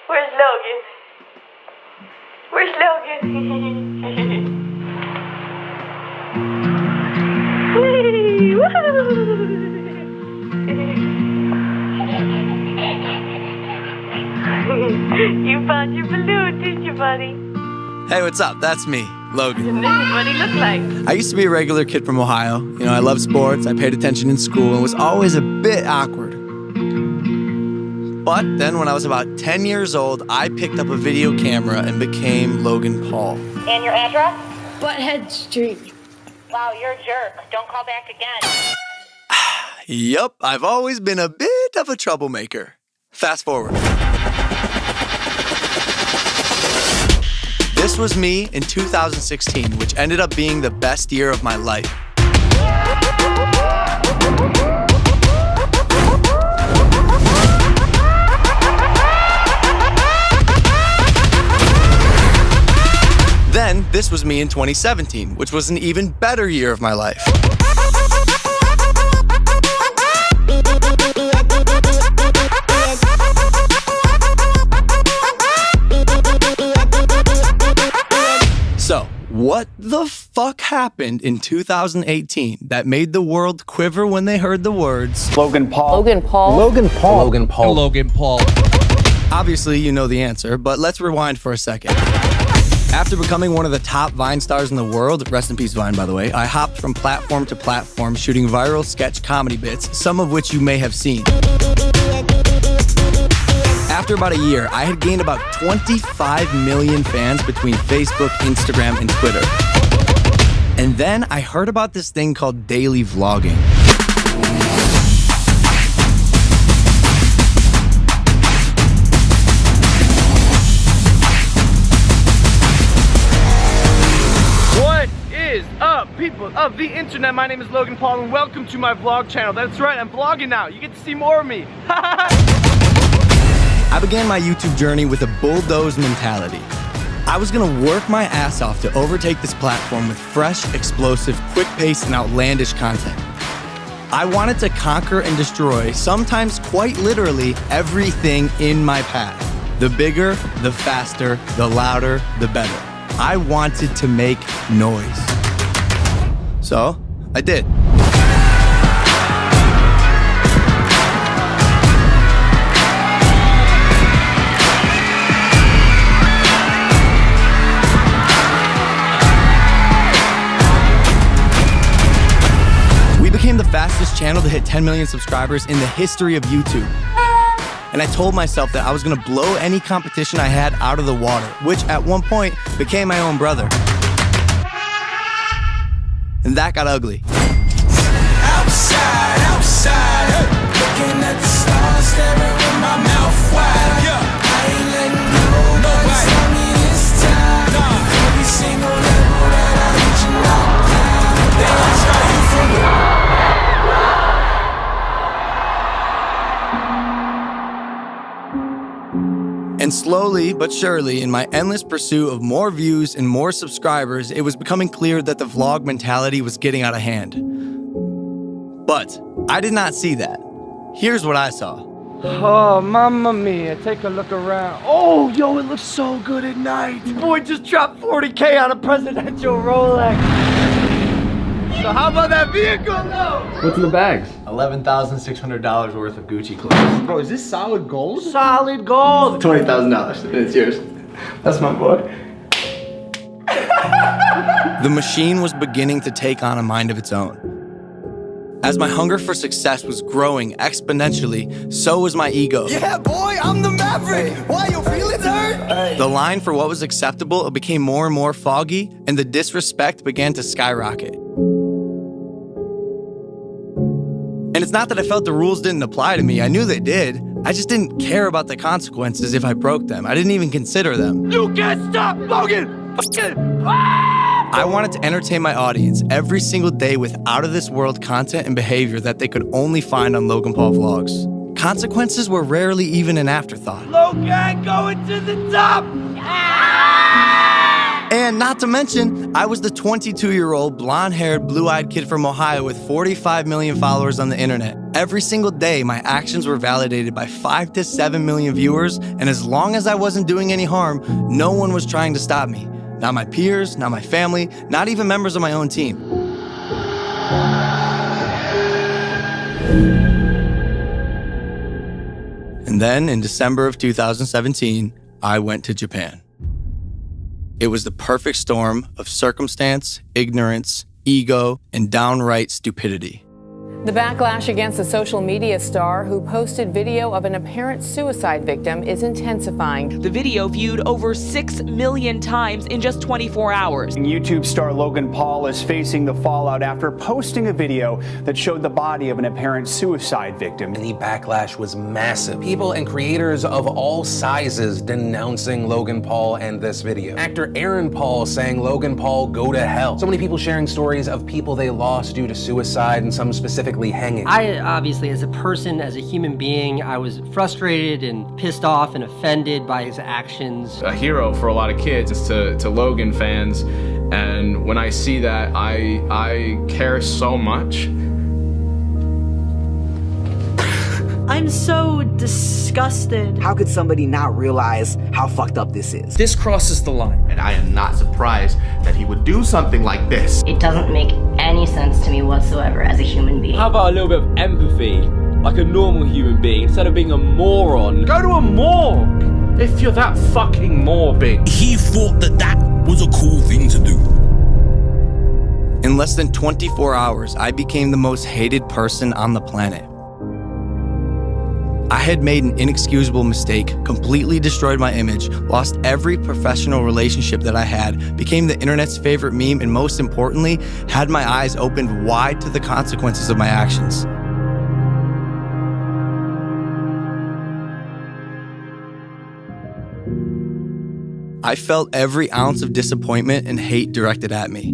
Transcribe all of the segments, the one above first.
Where's Logan? Where's Logan? Whee! Woo! You found your balloon, didn't you, buddy? Hey, what's up? That's me, Logan. What do you look like? I used to be a regular kid from Ohio. You know, I loved sports, I paid attention in school, and was always a bit awkward. But then when I was about 10 years old, I picked up a video camera and became Logan Paul. And your address? Butthead Street. Wow, you're a jerk. Don't call back again. Yup, I've always been a bit of a troublemaker. Fast forward. This was me in 2016, which ended up being the best year of my life. Then, this was me in 2017, which was an even better year of my life. So, what the fuck happened in 2018 that made the world quiver when they heard the words Logan Paul. Logan Paul. Logan Paul. Logan Paul. Logan Paul. Obviously, you know the answer, but let's rewind for a second. After becoming one of the top Vine stars in the world, rest in peace Vine, by the way, I hopped from platform to platform shooting viral sketch comedy bits, some of which you may have seen. After about a year, I had gained about 25 million fans between Facebook, Instagram, and Twitter. And then I heard about this thing called daily vlogging. What is up, people of the internet? My name is Logan Paul and welcome to my vlog channel. That's right, I'm vlogging now. You get to see more of me. I began my YouTube journey with a bulldoze mentality. I was gonna work my ass off to overtake this platform with fresh, explosive, quick-paced, and outlandish content. I wanted to conquer and destroy, sometimes quite literally, everything in my path. The bigger, the faster, the louder, the better. I wanted to make noise. So, I did. We became the fastest channel to hit 10 million subscribers in the history of YouTube. And I told myself that I was gonna blow any competition I had out of the water, which at one point became my own brother. And that got ugly. Outside, outside, looking at the stars, staring with my mouth wide. I ain't letting nobody stop me this time. Every single level that I reach, you knock down. They ask how you from. And slowly but surely, in my endless pursuit of more views and more subscribers, it was becoming clear that the vlog mentality was getting out of hand. But I did not see that. Here's what I saw. Oh, mamma mia, take a look around. Oh, yo, it looks so good at night. Boy just dropped 40K on a presidential Rolex. So how about that vehicle, though? What's in the bags? $11,600 worth of Gucci clothes. Bro, is this solid gold? Solid gold. $20,000, and it's yours. That's my boy. The machine was beginning to take on a mind of its own. As my hunger for success was growing exponentially, so was my ego. Yeah, boy, I'm the Maverick. Why your feelings hurt? The line for what was acceptable became more and more foggy, and the disrespect began to skyrocket. And it's not that I felt the rules didn't apply to me. I knew they did. I just didn't care about the consequences if I broke them. I didn't even consider them. You can't stop, Logan! I wanted to entertain my audience every single day with out-of-this-world content and behavior that they could only find on Logan Paul Vlogs. Consequences were rarely even an afterthought. Logan, going to the top! And not to mention, I was the 22-year-old, blonde-haired, blue-eyed kid from Ohio with 45 million followers on the internet. Every single day, my actions were validated by 5 to 7 million viewers, and as long as I wasn't doing any harm, no one was trying to stop me. Not my peers, not my family, not even members of my own team. And then, in December of 2017, I went to Japan. It was the perfect storm of circumstance, ignorance, ego, and downright stupidity. The backlash against the social media star who posted video of an apparent suicide victim is intensifying. The video viewed over 6 million times in just 24 hours. YouTube star Logan Paul is facing the fallout after posting a video that showed the body of an apparent suicide victim. The backlash was massive. People and creators of all sizes denouncing Logan Paul and this video. Actor Aaron Paul saying Logan Paul go to hell. So many people sharing stories of people they lost due to suicide and some specifically hanging. I obviously, as a person, as a human being, I was frustrated and pissed off and offended by his actions. A hero for a lot of kids is to Logan fans, and when I see that, I care so much. I'm so disgusted. How could somebody not realize how fucked up this is? This crosses the line. And I am not surprised that he would do something like this. It doesn't make any sense to me whatsoever as a human being. How about a little bit of empathy, like a normal human being, instead of being a moron? Go to a morgue if you're that fucking morbid. He thought that was a cool thing to do. In less than 24 hours, I became the most hated person on the planet. I had made an inexcusable mistake, completely destroyed my image, lost every professional relationship that I had, became the internet's favorite meme, and most importantly, had my eyes opened wide to the consequences of my actions. I felt every ounce of disappointment and hate directed at me.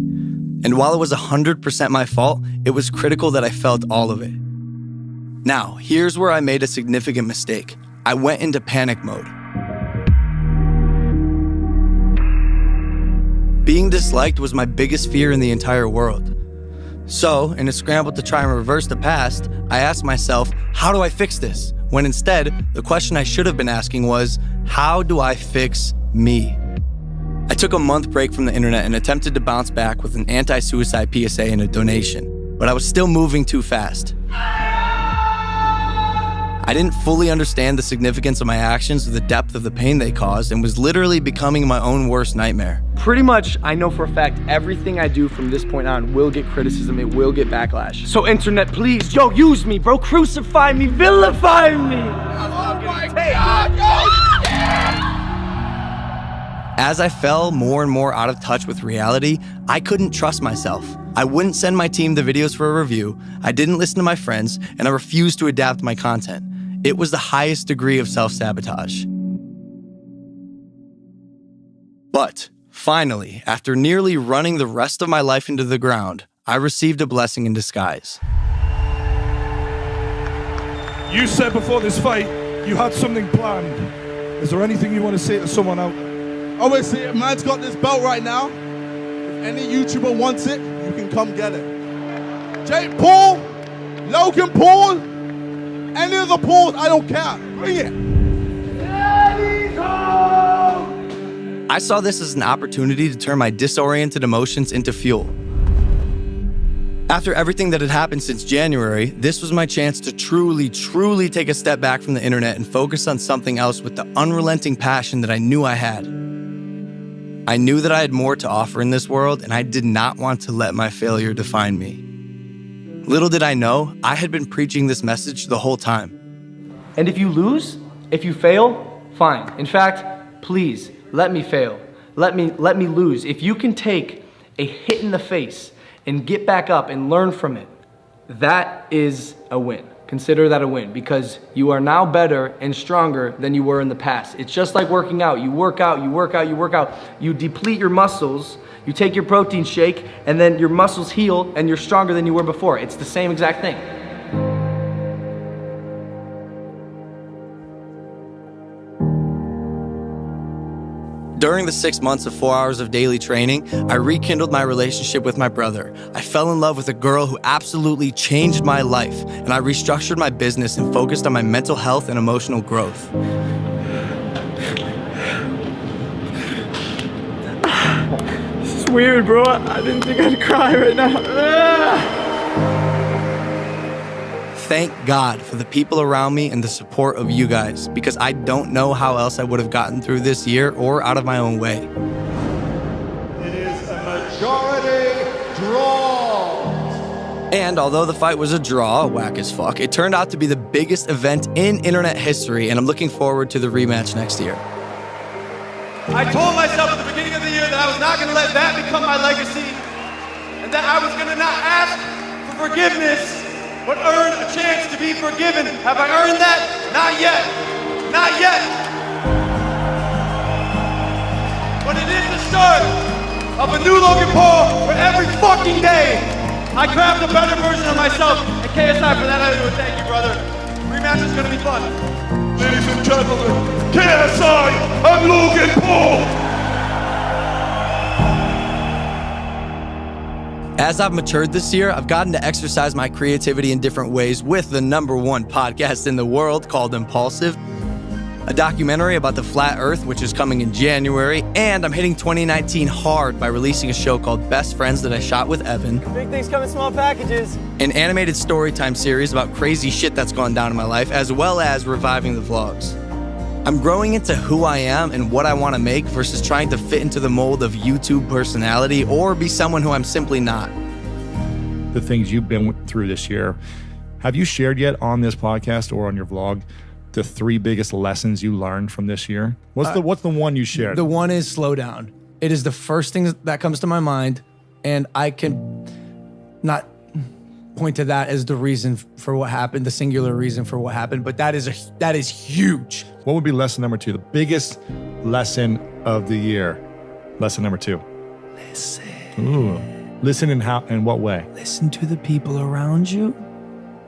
And while it was 100% my fault, it was critical that I felt all of it. Now, here's where I made a significant mistake. I went into panic mode. Being disliked was my biggest fear in the entire world. So, in a scramble to try and reverse the past, I asked myself, how do I fix this? When instead, the question I should have been asking was, how do I fix me? I took a month break from the internet and attempted to bounce back with an anti-suicide PSA and a donation, but I was still moving too fast. I didn't fully understand the significance of my actions or the depth of the pain they caused, and was literally becoming my own worst nightmare. Pretty much, I know for a fact everything I do from this point on will get criticism, it will get backlash. So internet, please, yo, use me, bro, crucify me, vilify me. Oh my God, As I fell more and more out of touch with reality, I couldn't trust myself. I wouldn't send my team the videos for a review, I didn't listen to my friends, and I refused to adapt my content. It was the highest degree of self-sabotage. But finally, after nearly running the rest of my life into the ground, I received a blessing in disguise. You said before this fight, you had something planned. Is there anything you want to say to someone out? Obviously, a man's got this belt right now. If any YouTuber wants it, you can come get it. Jake Paul, Logan Paul, any of the Pauls, I don't care. Bring it. I saw this as an opportunity to turn my disoriented emotions into fuel. After everything that had happened since January, this was my chance to truly take a step back from the internet and focus on something else with the unrelenting passion that I knew I had. I knew that I had more to offer in this world, and I did not want to let my failure define me. Little did I know, I had been preaching this message the whole time. And if you lose, if you fail, fine. In fact, please, let me fail. Let me lose. If you can take a hit in the face and get back up and learn from it, that is a win. Consider that a win, because you are now better and stronger than you were in the past. It's just like working out. You work out. You deplete your muscles, you take your protein shake, and then your muscles heal and you're stronger than you were before. It's the same exact thing. During the 6 months of 4 hours of daily training, I rekindled my relationship with my brother. I fell in love with a girl who absolutely changed my life, and I restructured my business and focused on my mental health and emotional growth. This is weird, bro. I didn't think I'd cry right now. Thank God for the people around me and the support of you guys, because I don't know how else I would have gotten through this year or out of my own way. It is a majority draw. And although the fight was a draw, whack as fuck, it turned out to be the biggest event in internet history, and I'm looking forward to the rematch next year. I told myself at the beginning of the year that I was not going to let that become my legacy, and that I was going to not ask for forgiveness, but earn a chance to be forgiven. Have I earned that? Not yet. Not yet. But it is the start of a new Logan Paul, where every fucking day I craft a better version of myself. And KSI, for that I do it. Thank you, brother. Rematch is gonna be fun. Ladies and gentlemen, KSI and Logan Paul. As I've matured this year, I've gotten to exercise my creativity in different ways with the #1 podcast in the world called Impulsive, a documentary about the flat earth, which is coming in January, and I'm hitting 2019 hard by releasing a show called Best Friends that I shot with Evan, Big things come in small packages. an animated storytime series about crazy shit that's gone down in my life, as well as reviving the vlogs. I'm growing into who I am and what I want to make versus trying to fit into the mold of YouTube personality or be someone who I'm simply not. The things you've been through this year, have you shared yet on this podcast or on your vlog the 3 biggest lessons you learned from this year? What's the one you shared? The one is slow down. It is the first thing that comes to my mind, and I can not point to that as the reason for what happened, the singular reason for what happened, but that is huge. What would be lesson number 2? The biggest lesson of the year. Lesson number 2. Listen. Ooh. Listen in what way? Listen to the people around you.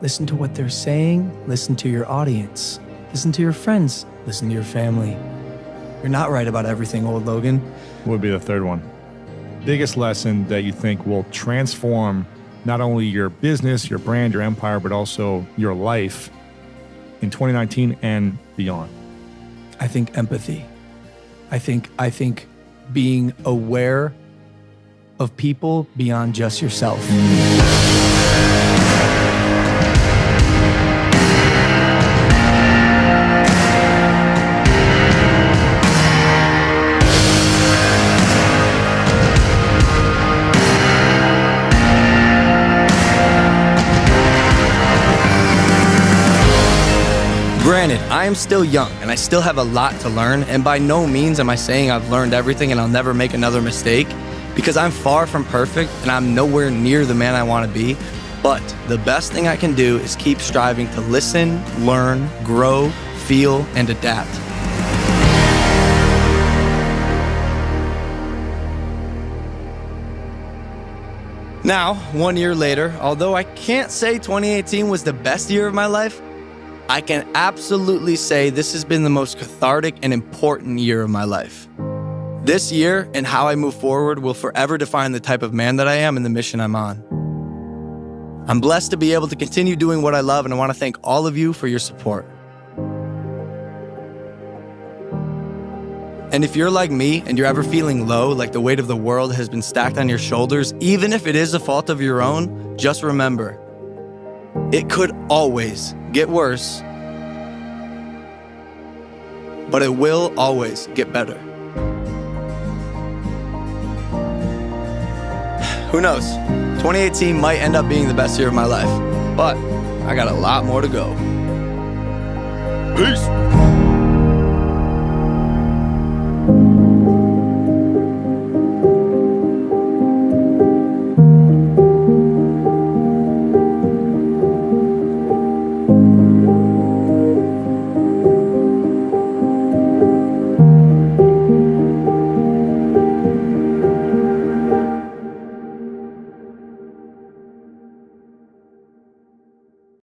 Listen to what they're saying. Listen to your audience. Listen to your friends. Listen to your family. You're not right about everything, old Logan. What would be the 3rd one? Biggest lesson that you think will transform not only your business, your brand, your empire, but also your life in 2019 and beyond? I think empathy. I think being aware of people beyond just yourself. Granted, I am still young and I still have a lot to learn, and by no means am I saying I've learned everything and I'll never make another mistake, because I'm far from perfect and I'm nowhere near the man I want to be. But the best thing I can do is keep striving to listen, learn, grow, feel, and adapt. Now, 1 year later, although I can't say 2018 was the best year of my life, I can absolutely say this has been the most cathartic and important year of my life. This year and how I move forward will forever define the type of man that I am and the mission I'm on. I'm blessed to be able to continue doing what I love, and I want to thank all of you for your support. And if you're like me and you're ever feeling low, like the weight of the world has been stacked on your shoulders, even if it is a fault of your own, just remember, it could always get worse, but it will always get better. Who knows? 2018 might end up being the best year of my life, but I got a lot more to go. Peace.